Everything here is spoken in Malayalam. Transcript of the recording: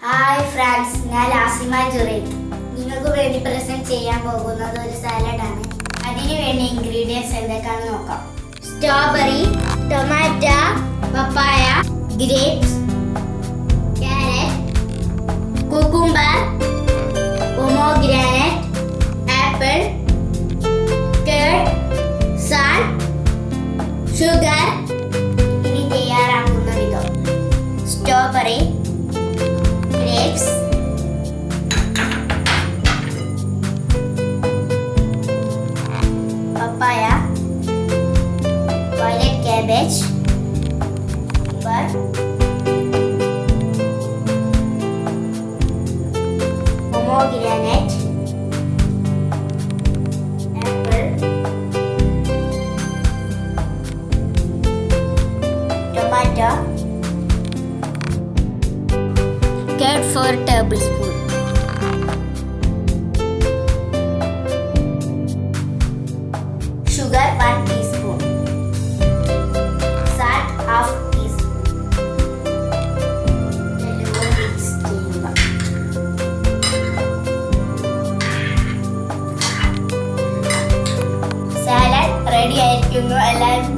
ഹായ് ഫ്രണ്ട്സ്, ഞാൻ ലാസിമ ജുറൈത്ത്. നിങ്ങൾക്ക് വേണ്ടി പ്രസന്റ് ചെയ്യാൻ പോകുന്നത് ഒരു സാലഡാണ്. അതിനു വേണ്ടി ഇൻഗ്രീഡിയൻസ് എന്തൊക്കെയാണെന്ന് നോക്കാം. Strawberry, tomato, papaya, grapes, carrot, cucumber, pomegranate, apple, curd, salt, sugar. ഇനി തയ്യാറാക്കുന്ന വിധം: strawberry, grapes, papaya, violet cabbage, cucumber, pomegranate, apple, tomato, curd 4 tablespoons, sugar 1 teaspoon, salt half teaspoon. mix ചെയ്യുക. സാലഡ് റെഡി ആയിരിക്കുന്നു. എല്ലാവരും